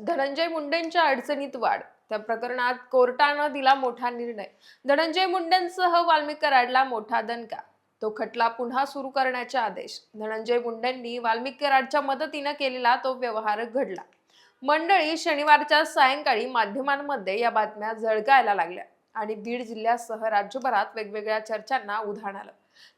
धनंजय मुंडेंच्या अडचणीत वाढ. त्या प्रकरणात कोर्टानं दिला मोठा निर्णय. धनंजय मुंडेंसह वाल्मिक कराडला मोठा दणका. तो खटला पुन्हा सुरू करण्याचे आदेश. धनंजय मुंडेंनी वाल्मिक कराडच्या मदतीने केलेला तो व्यवहार घडला. मंडळी, शनिवारच्या सायंकाळी माध्यमांमध्ये या बातम्या झळकायला लागल्या आणि बीड जिल्ह्यासह राज्यभरात वेगवेगळ्या चर्चांना उधाण आलं.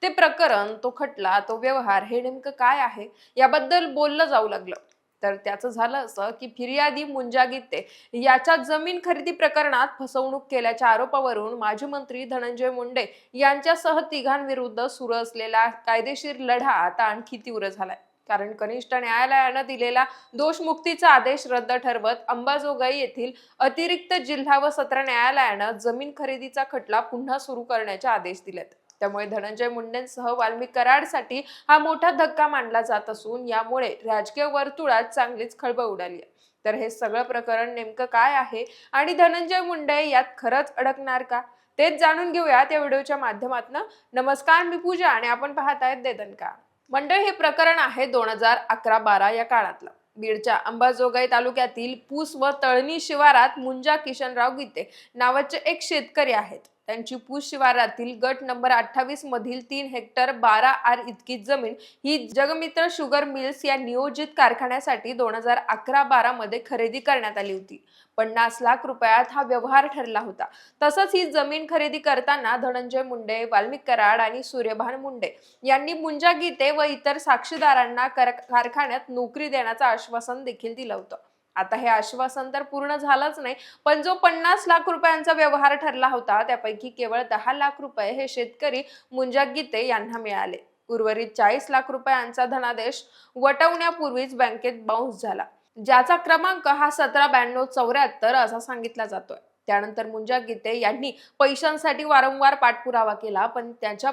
ते प्रकरण, तो खटला, तो व्यवहार हे नेमकं काय आहे याबद्दल बोललं जाऊ लागलं. तर त्याचं झालं असं की फिर्यादी मुंजा गीते याच्या जमीन खरेदी प्रकरणात फसवणूक केल्याच्या आरोपावरून माजी मंत्री धनंजय मुंडे यांच्यासह तिघांविरुद्ध सुरू असलेला कायदेशीर लढा आता आणखी तीव्र झालाय. कारण कनिष्ठ न्यायालयानं दिलेला दोषमुक्तीचा आदेश रद्द ठरवत अंबाजोगाई येथील अतिरिक्त जिल्हा व सत्र न्यायालयानं जमीन खरेदीचा खटला पुन्हा सुरू करण्याचे आदेश दिलेत. त्यामुळे धनंजय मुंडेंसह वाल्मिक कराडसाठी हा मोठा धक्का मानला जात असून यामुळे राजकीय वर्तुळात चांगलीच खळबळ उडाली आहे. तर हे सगळं प्रकरण नेमकं काय आहे आणि धनंजय मुंडे यात खरंच अडकणार का, तेच जाणून घेऊयात या व्हिडिओच्या माध्यमातून. नमस्कार, मी पूजा आणि आपण पाहतायत दे दणका. मंडळ, हे प्रकरण आहे 2011-12 या काळातलं. बीडच्या अंबाजोगाई तालुक्यातील पूस व तळणी शिवारात मुंजा किशनराव गीते नावाचे एक शेतकरी आहेत. त्यांची पूस शिवारातील गट नंबर 28 मधील 3 हेक्टर 12 आर इतकी जमीन ही जगमित्र शुगर मिल्स या नियोजित कारखान्यासाठी 2011-12 मध्ये खरेदी करण्यात आली होती. 50 लाख रुपयात हा व्यवहार ठरला होता. तसंच ही जमीन खरेदी करताना धनंजय मुंडे, वाल्मिक कराड आणि सूर्यभान मुंडे यांनी मुंजा गीते व इतर साक्षीदारांना कारखान्यात नोकरी देण्याचं आश्वासन देखील दिलं होतं. आता हे आश्वासन तर पूर्ण झालंच नाही, पण जो 50 लाख रुपयांचा व्यवहार ठरला होता त्यापैकी केवळ 10 लाख रुपये हे शेतकरी मुंजा गीते यांना मिळाले. उर्वरित 40 लाख रुपयांचा धनादेश वटवण्यापूर्वीच बँकेत बाउन्स झाला, ज्याचा क्रमांक हा 179274 असा सांगितला जातोय. त्यानंतर मुंजा गीते यांनी पैशांसाठी वारंवार पाठपुरावा केला, पण त्यांच्या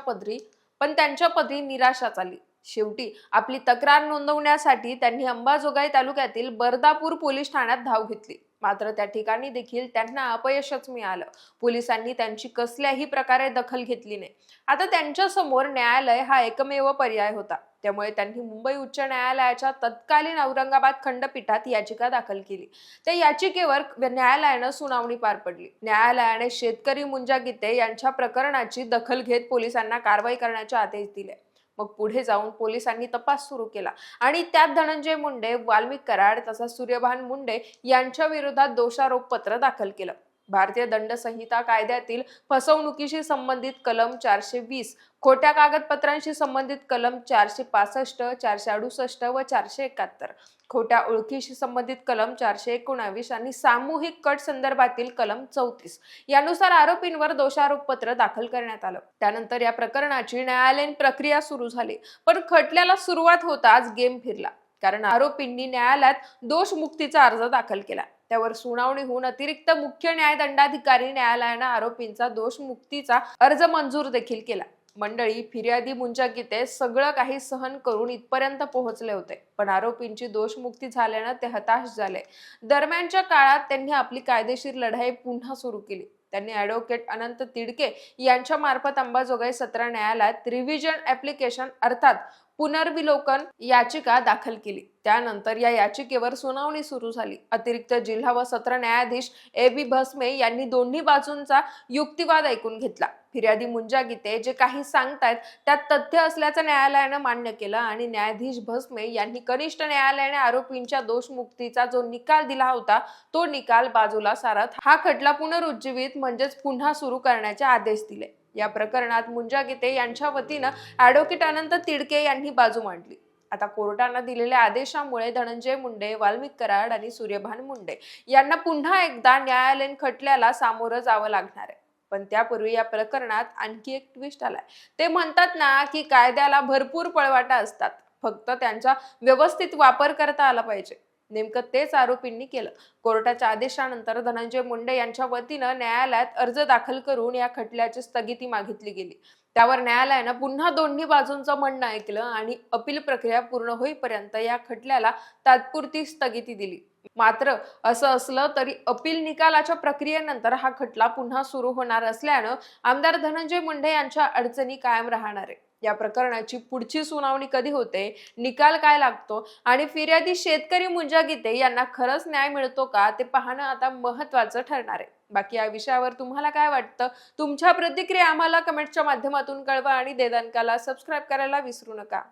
पदरी निराशाच आली. शेवटी आपली तक्रार नोंदवण्यासाठी त्यांनी अंबाजोगाई तालुक्यातील बर्दापूर पोलीस ठाण्यात धाव घेतली. मात्र त्या ठिकाणी देखील त्यांना अपयशच मिळालं. पोलिसांनी त्यांची कसल्याही प्रकारे दखल घेतली नाही. आता त्यांच्या समोर न्यायालय हा एकमेव पर्याय होता. त्यामुळे त्यांनी मुंबई उच्च न्यायालयाच्या तत्कालीन औरंगाबाद खंडपीठात याचिका दाखल केली. त्या याचिकेवर न्यायालयानं सुनावणी पार पडली. न्यायालयाने शेतकरी मुंजा गीते यांच्या प्रकरणाची दखल घेत पोलिसांना कारवाई करण्याचे आदेश दिले. मग पुढे जाऊन पोलिसांनी तपास सुरू केला आणि त्यात धनंजय मुंडे, वाल्मिक कराड तसंच सूर्यभान मुंडे यांच्या विरोधात दोषारोप पत्र दाखल केलं. भारतीय दंड संहिता कायद्यातील फसवणुकीशी संबंधित कलम 420, खोट्या कागदपत्रांशी संबंधित कलम 465, 468 व 471, खोट्या ओळखीशी संबंधित कलम 419 आणि सामूहिक कट संदर्भातील कलम 34 यानुसार आरोपींवर दोषारोप पत्र दाखल करण्यात आलं. त्यानंतर या प्रकरणाची न्यायालयीन प्रक्रिया सुरू झाली. पण खटल्याला सुरुवात होताच गेम फिरला. कारण आरोपींनी न्यायालयात दोषमुक्तीचा अर्ज दाखल केला. त्यावर सुनावणी होऊन अतिरिक्त मुख्य न्यायदंडाधिकारी न्यायालयानं आरोपींचा दोषमुक्तीचा अर्ज मंजूर देखील केला. मंडळी, फिर्यादी मुंजा गीते सगळं काही सहन करून इथपर्यंत पोहोचले होते, पण आरोपींची दोषमुक्ती झाल्यानं ते हताश झाले. दरम्यानच्या काळात त्यांनी आपली कायदेशीर लढाई पुन्हा सुरू केली. त्यांनी ॲडव्होकेट अनंत तिडके यांच्या मार्फत अंबाजोगाई सत्र न्यायालयात रिव्हिजन ऍप्लिकेशन अर्थात पुनर्विलोकन याचिका दाखल केली. त्यानंतर या याचिकेवर सुनावणी सुरू झाली. अतिरिक्त जिल्हा व सत्र न्यायाधीश A.B. भस्मे यांनी दोन्ही बाजूंचा युक्तिवाद ऐकून घेतला. फिर्यादी मुंजा गीते जे काही सांगतायत त्यात तथ्य असल्याचं न्यायालयानं मान्य केलं आणि न्यायाधीश भस्मे यांनी कनिष्ठ न्यायालयाने आरोपींच्या दोषमुक्तीचा जो निकाल दिला होता तो निकाल बाजूला सारत हा खटला पुनरुज्जीवित म्हणजेच पुन्हा सुरू करण्याचे आदेश दिले. या प्रकरणात मुंजा गीते यांच्या वतीनं ॲडव्होकेट अनंत तिडके यांनी बाजू मांडली. आता कोर्टानं दिलेल्या आदेशामुळे धनंजय मुंडे, वाल्मिक कराड आणि सूर्यभान मुंडे यांना पुन्हा एकदा न्यायालयीन खटल्याला सामोरं जावं लागणार आहे. पण त्यापूर्वी या प्रकरणात आणखी एक ट्विस्ट आलाय. ते म्हणतात ना की कायद्याला भरपूर पळवाटा असतात, फक्त त्यांचा व्यवस्थित वापर करता आला पाहिजे. नेमकं तेच आरोपींनी केलं. कोर्टाच्या आदेशानंतर धनंजय मुंडे यांच्या वतीनं न्यायालयात अर्ज दाखल करून या खटल्याची स्थगिती मागितली गेली. त्यावर न्यायालयानं पुन्हा दोन्ही बाजूंचं म्हणणं ऐकलं आणि अपील प्रक्रिया पूर्ण होईपर्यंत या खटल्याला तात्पुरती स्थगिती दिली. मात्र असं असलं तरी अपील निकालाच्या प्रक्रियेनंतर हा खटला पुन्हा सुरू होणार असल्यानं आमदार धनंजय मुंडे यांच्या अडचणी कायम राहणार आहे. या प्रकरणाची पुढची सुनावणी कधी होते, निकाल काय लागतो आणि फिर्यादी शेतकरी मुंजा गीते यांना खरंच न्याय मिळतो का, ते पाहणं आता महत्त्वाचं ठरणार आहे. बाकी या विषयावर तुम्हाला काय वाटतं? तुमच्या प्रतिक्रिया आम्हाला कमेंटच्या माध्यमातून कळवा आणि दंकाला सबस्क्राईब करायला विसरू नका.